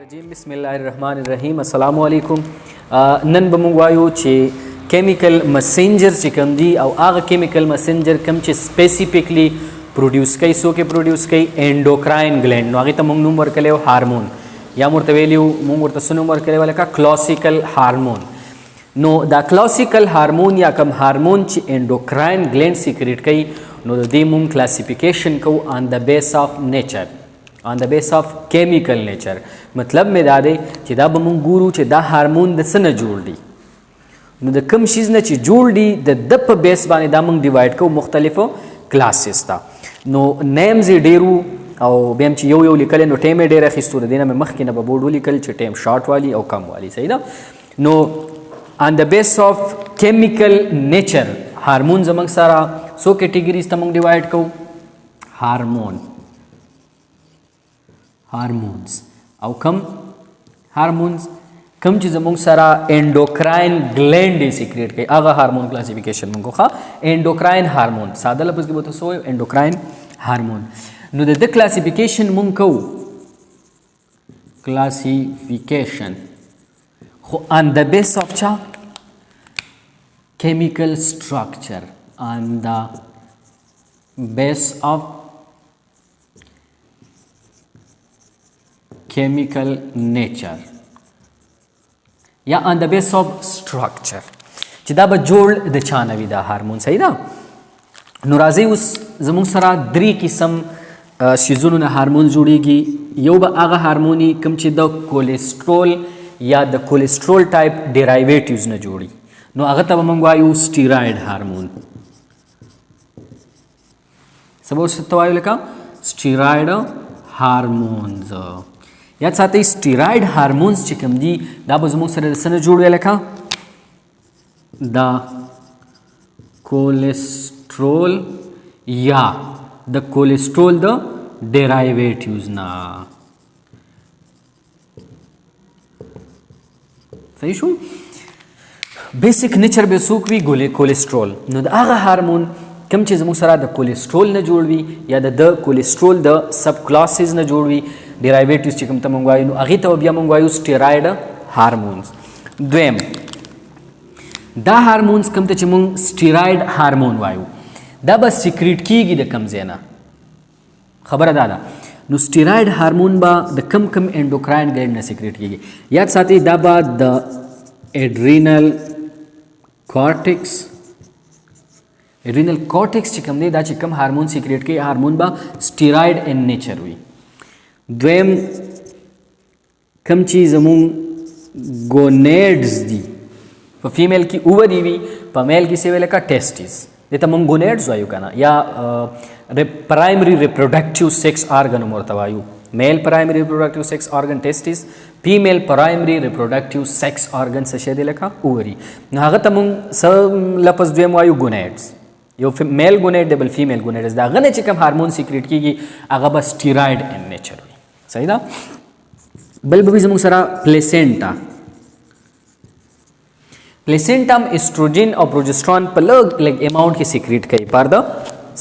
रजीम बिस्मिल्लाहिर्रहमानिर्रहीम अस्सलामु अलैकुम। नन बमुवायो चे केमिकल मैसेंजर चे कम दी और आग केमिकल मैसेंजर कम चे स्पेसिफिकली प्रोड्यूस कई सो के प्रोड्यूस कई एंडोक्राइन ग्लैंड नो आगे तो मुंग नंबर के लिए हार्मोन या मुर्तवेलियो मुंग मुर्त सुनंबर के लिए वाले का क्लासिकल हार्मोन नो द क्लासिकल हार्मोन या कम हार्मोन चे एंडोक्राइन ग्लैंड सीक्रेट कई नो दी मुंग क्लासिफिकेशन को on the base of nature on the base of chemical nature मतलब में दादे कि दा बमुंग गुरु चे दा हार्मोन द सन जोड़ दी नो द कम चीज न चे जोड़ दी द दप बेस बाने दा मुंग डिवाइड को मुख्तलिफ क्लासेस था नो नेम्स डेरू और बेम चे यो लिखल नो टेम डेरा खिस्तू देना में मख के न बोर्ड लिखल चे टेम शॉर्ट वाली और कम वाली सही ना know on the base of chemical nature hormone जमंग सारा सो कैटेगरीज तमंग डिवाइड को हार्मोन्स आउटकम हार्मोन्स कम चीज़ मुंग सारा एंडोक्राइन ग्लैंड सीक्रेट के आगा हार्मोन क्लासिफिकेशन मुंगो खा एंडोक्राइन हार्मोन सादा लफ्ज़ के बोतो सो एंडोक्राइन हार्मोन नो द क्लासिफिकेशन मुंगो classification on the base of चा chemical structure on the base of chemical nature या on the base of structure चिदा बजोड़ द चानवी दा हार्मोन सही ना नुराजी उस जमुन सरा द्री किस्म शिजुन न हार्मोन जोड़ेगी यो बा आगा हार्मोनी कम चिदा कोलेस्ट्रोल या द कोलेस्ट्रोल टाइप डेराइवेटिव्स न जोड़ी नो आगा तब मंगवायु स्टीरॉयड हार्मोन सबो सत्वायु लेका स्टीरॉयड हार्मोन्स याद साथ ही स्टीरॉयड हार्मोन्स चिकम दी दा बजमुक सर सन जोड़ लेखा द कोलेस्ट्रोल या द कोलेस्ट्रोल द डेराइवेटिव्स ना सही शू बेसिक नेचर बेसुक भी गोले कोलेस्ट्रोल नो द आगा हार्मोन come cheese Musra the cholesterol न जोड़वी या the cholesterol the sub classes न जोड़वी डेराइवेटिव्स चिकम त मंगवायु अगी तो बिया मंगवायु स्टेरॉयड हार्मोन्स द्वेम दा हार्मोन्स कम त चिमुंग स्टेरॉयड हार्मोन वायु दा बस सीक्रेट कीगी द कम जेना खबर दादा नु स्टेरॉयड हार्मोन बा द कम कम एंडोक्राइन ग्लैंड न सीक्रेट कीगी याद साथी दा बा द एड्रिनल कॉर्टेक्स चिकम दे दा चिकम हार्मोन सीक्रेट के हार्मोन बा स्टेरॉयड इन नेचर हुई द्वेम कम चीज़ अमूंग गोनेड्स दी पर फीमेल की ओवरी भी पर मेल की सेवेले का टेस्टिस ये तमंग गोनेड्स वायु का ना या प्राइमरी रिप्रोडक्टिव सेक्स ऑर्गन मोरतवायु male primary reproductive sex organ testis female primary reproductive sex organ से शेदे लेखा ओवरी नागा तमंग सब लपस द्वेम वायु गोनेड्स यो मेल गोनेड डबल फीमेल गोनेड्स दा गने चिकम हार्मोन सीक्रेट की आगा बस स्टेरॉयड इन नेचर सही ना बल्ब भी जमुक सरा प्लेसेंटा में एस्ट्रोजन और प्रोजेस्टेरॉन पलग लाइक अमाउंट की सीक्रेट कई पार द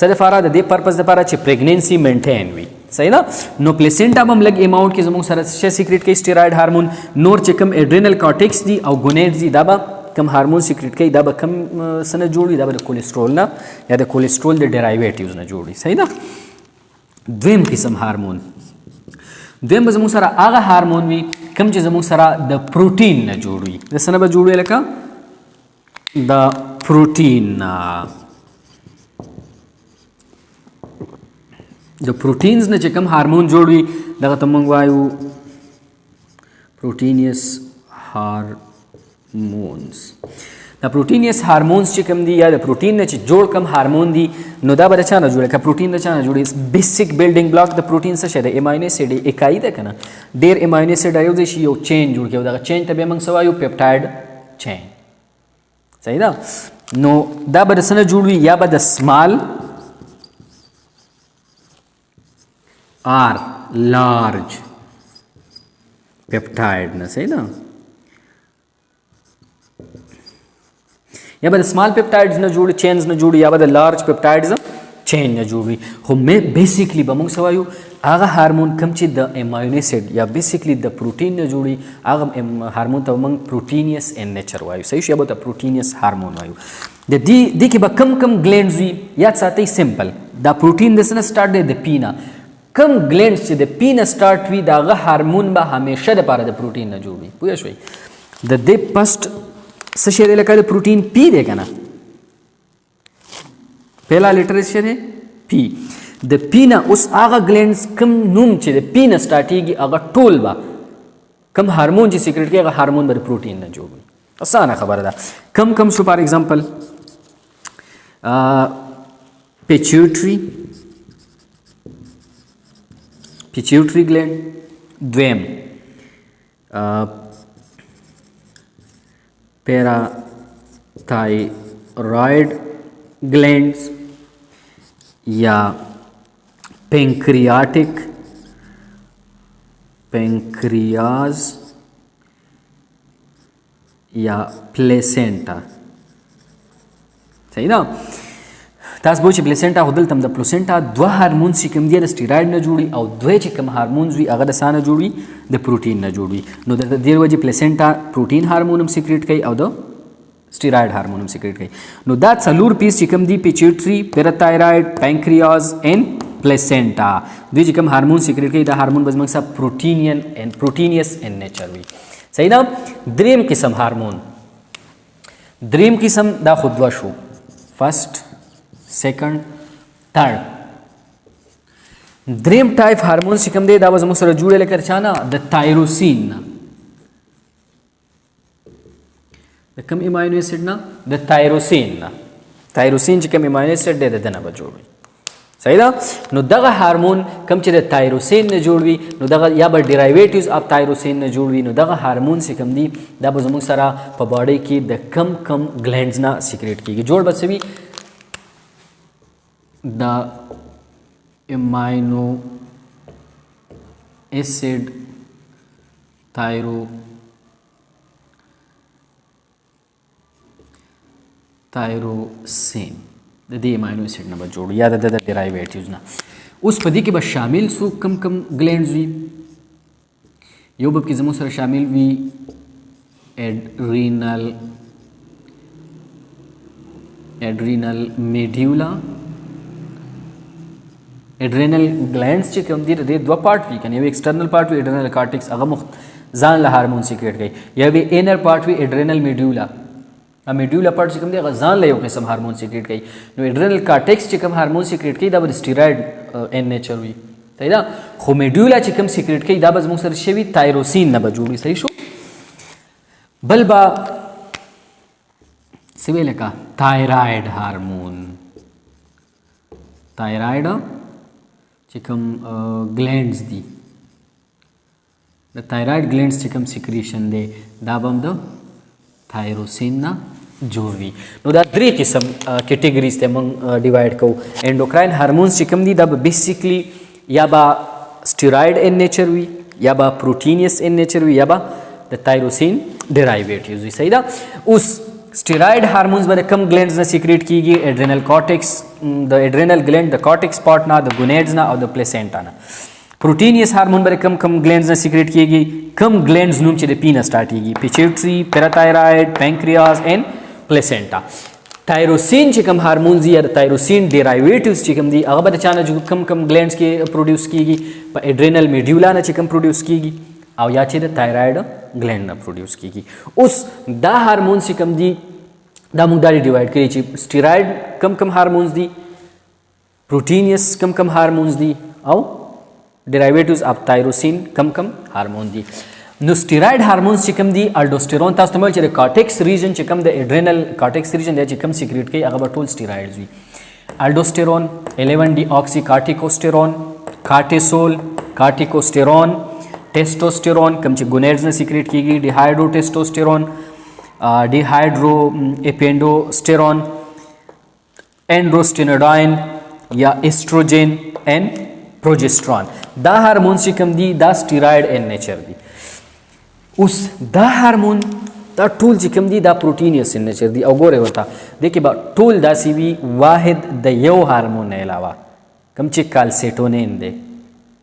सदफारा द पर्पस द पारा चे प्रेगनेंसी मेंटेन हुई सही ना नो प्लेसेंटा में लग अमाउंट की जमुक सरा से सीक्रेट कई स्टेरॉयड हार्मोन नोर चिकम एड्रेनल कॉर्टेक्स दी और गोनेड्स दी दाबा कम हार्मोन सीक्रेट कई दाबा कम सन जोड़ी दाबा द कोलेस्ट्रोल ना या द कोलेस्ट्रोल द डेराइवेटिव्स ना जोड़ी सही ना द्वेम किस्म हार्मोन द्वेम जमुक सरा आगा हार्मोन भी कम चीज जमुक सरा द प्रोटीन न जोड़ी जैसे ना जोड़े लका द प्रोटीन द प्रोटीन्स ने चिकम हार्मोन जोड़ी दगा तमंगवायु proteinaceous hormones the proteinaceous hormones चिकम दी या द प्रोटीन ने जोड़ कम हार्मोन दी नुदा बरचा न जोड़े का प्रोटीन रचा न जोड़े basic building block the protein से शेदे एमाइनो एसिड इकाई दे कना देर एमाइनो एसिड आयो जे यो चेन जुड़ के उदा चेन तबे मंग सवायु पेप्टाइड चेन सही ना नो दा बरसन जुड़वी या बद स्मॉल आर लार्ज पेप्टाइड न सही ना या बद स्मॉल पेप्टाइड्स न जोड़ी चेन्स न जोड़ी या बद large peptides چین نه جوړوي خو مې بیسیکلی به موږ څه وایو هغه هارمون کوم چې د اماینو اسید یا بیسیکلی د پروټین نه جوړي هغه هارمون ته موږ پروټینیس ان نیچر وایو صحیح شی به ته پروټینیس هارمون وایو د دې کې به کم کم ګلینډز وي یاد ساتئ سمپل دا پروټین د څه نه سټارټ دی د پی نه کم ګلینډز چې د پی نه سټارټ وي د هغه هارمون به همیشه دپاره د پروټین نه جوړ وي پوه شوئ د دې فسټ څه شی دی لکه د پروټین پی دی که نه پهلا لیټر څه دی پی د پی نه اوس هغه ګلینډز کم نوم چې د پی نه سټارټېږي هغه ټول به کم هارمون چې سیکریټ کوي هغه هارمون به د پروټین نه جوړ وي اسانه خبره ده کم شو فار ایگزامپل پیچیوټري ګلینډ دویم پیراتایرایډ ګلینډز یا پینکریاز یا پلیسنټا صحیح ده تاسو به چې پلیسنټا خو دلته هم د پلیسنټا دوه هارمونز چې کوم دي د سټیراید نه جوړي او دوی چې کوم هارمونز وي هغه د څه نه جوړي د پروټین نه جوړي نو د دې وجې پلیسنټا پروټین هارمون هم سیکریټ کوي او د سټیراید هارمون هم سیکریټ کوي نو دا څلور پیس چې کوم دي پیچیوټري پیراتایرایډ پینکریاز اینڈ پلیسنټا دوی چې کوم هارمون سیکریټ کوي دا هارمون به زموږ سره پروټینیس ان نیچر وي صحیح ده دریم قسم هارمون دریم قسم دا خو دوه شو فرست سیکنډ تھرډ دریم ټایپ هارمون چې کوم دی دا به زموږ سره جوړ لکه چا نه د تایروسین نه د کوم اماینو اسید نه د تایروسین نه تایروسین چې کوم اماینو اسید دی د ده نه به جوړ وي صحیح ده نو دغه هارمون کم چې د تایروسین نه جوړ وي نو دغه یا به ډیرایویټیوز اف تایروسین نه جوړ وي نو دغه هارمون چې کوم دي دا به زموږ سره په باډۍ کې د کم ګلینډز نه سیکریټ کیږي جوړ به څه وي د اماینو اسید تایروسین د دې اماینو اسید نه به جوړ یا د ډیرایویټیوز نه اوس په دې کې به شامل څو کم ګلینډز وي یو به کې زموږ سره شامل وي adrenal medulla adrenal glands چې کوم دي د دوه پارت وي کنه یو ایکسټرنل پارت وي एड्रेनल کارټیکس هغه ځان له هارمون سیکریټ کوي یا وی انر پارت وي एड्रेनल मेड्यूला میډیولا پارت چې کوم دی هغه ځان له یو قسم هارمون سیکریټ کوي نو एड्रेनल کارټیکس چې کوم هارمون سیکریټ کوي دا به سټیراید ان نیچر وي صحیح ده خو میډیولا چې کوم سیکریټ کوي دا به موږ سره شوی تایروسین نه به جوړي صحیح شو بل با سوي لکه تایراید هارمون تایراید چې کوم ګلینډز دي د تایراید ګلینډز چې کوم سیکریشن دی دا به هم د تایروسین نه جوړ وي نو دا درې قسم کیټګریز ته موږ ډیوایډ کوو انډوکراین هارمونز چې کوم دي دا به بیسیکلی یا به سټیراید ان نیچر وي یا به پروټینیس ان نیچر وي یا به د تایروسین ډیرایویټیوز وي صحیح ده اوس स्टेरॉइड हार्मोन्स बड़े कम ग्लैंड्स ना सीक्रेट कीगी adrenal cortex the adrenal gland the cortex part ना द गोनेड्स ना और द प्लेसेंटा ना प्रोटीनियस हार्मोन बड़े कम ग्लैंड्स ना सीक्रेट कीगी कम ग्लैंड्स नूम चले पीना स्टार्ट कीगी pituitary parathyroid pancreas and placenta thyroxine चिकम हार्मोन्स या थायरोसिन डेराइवेटिव्स चिकम दी अगर बता चाना जो कम ग्लैंड्स के प्रोड्यूस कीगी एड्रेनल मेड्यूला ना चिकम प्रोड्यूस कीगी और या चे थायराइड ग्लैंड ना प्रोड्यूस कीगी उस दा हार्मोन से कम दी दा मुगदारी डिवाइड करी ची स्टेरॉइड कम हार्मोन्स दी प्रोटीनियस कम हार्मोन्स दी और डेरिवेटिव्स ऑफ थायरोसिन कम हार्मोन दी नो स्टेरॉइड हार्मोन्स चिकम दी अल्डोस्टेरोन तास तमल चे कॉर्टेक्स रीजन चिकम द एड्रेनल कॉर्टेक्स रीजन दे चिकम सीक्रेट के अगर टोल स्टेरॉइड्स भी अल्डोस्टेरोन 11 डीऑक्सी कार्टिकोस्टेरोन कार्टिसोल कार्टिकोस्टेरोन टेस्टोस्टेरोन कम चे गोनेड्स ने सीक्रेट कीगी डिहाइड्रोटेस्टोस्टेरोन डिहाइड्रो एपेंडोस्टेरोन एंड्रोस्टेनोडाइन या एस्ट्रोजेन एंड प्रोजेस्ट्रॉन दा हार्मोन से कम दी दा स्टेरॉइड एन नेचर दी उस दा हार्मोन دا ټول چې کوم دي دا پروټینیس ان نیچر دي او ګوره ورته دې کې به ټول داسې وي واحد د یو هارمون نه علاوه کوم چې کالسیټونین دی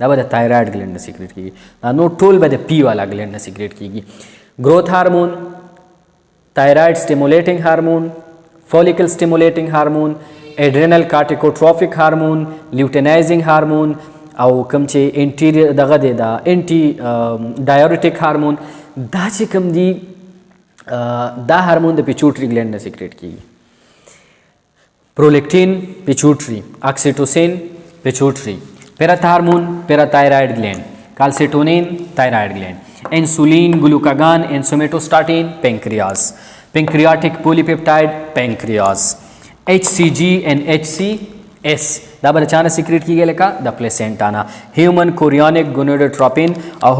دا به د تایراید ګلینډ نه سیکریټ کیږي دا نو ټول به د پی والا ګلینډ نه سیکریټ کیږي گروث هارمون thyroid stimulating hormone, follicle stimulating hormone, adrenal corticotropic hormone, luteinizing hormone او کوم چې انټیریور دغه دی دا انټي ډایورټیک هارمون دا چې کوم دی دا هارمون د پیچوټری ګلینډ نه سیکریټ کیږي پرولیکټین پیچوټری اکسیټوسین پیچوټری پیراتهارمون پیراتایراید ګلینډ کالسیټونین تایراید ګلینډ insulin, glucagon and somatostatin pancreas, pancreatic polypeptide pancreas, HCG and HCS دا به چانه سیکریټ کیږي لکه د پلیسنټا نه هیومن کورینیک ګونوډوټروپین او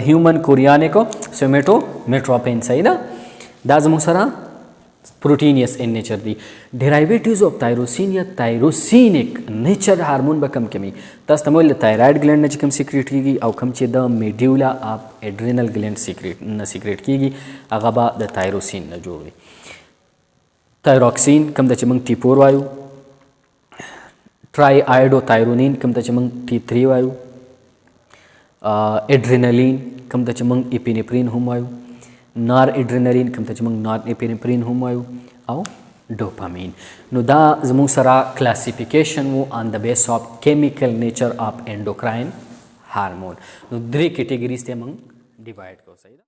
هیومن کورینیک سوماتومټروپین صحیح ده دا زموږ سره پروټینیس ان نیچر دی ډیرایویټیوز اف تایروسین یا تایروسینیک نیچر هارمون به کم کمی تاسو ته ویل تایراید ګلینډ نه چې کوم سیکریټ کیږي او کوم چې د میډیولا اف اډرینل ګلینډ سیکریټ نه سیکریټ کیږي هغه به د تایروسین نه جوړ وي تایروکسین کوم د چې موږ ټي 4 وایو ټرای آیډو تایرونین کوم د چې موږ ټي 3 وایو اډرینالین کوم د چې موږ اپینفرین هم وایو نار اډرینالین کوم ته چې موږ نار اپینفرین هم وایو او ډوپامین نو دا زموږ سره کلاسیفیکیشن وو آن د بیس اف کیمیکل نیچر اف انډوکراین هارمون نو درې کیټګریز ته موږ ډیوایډ کوو صحیح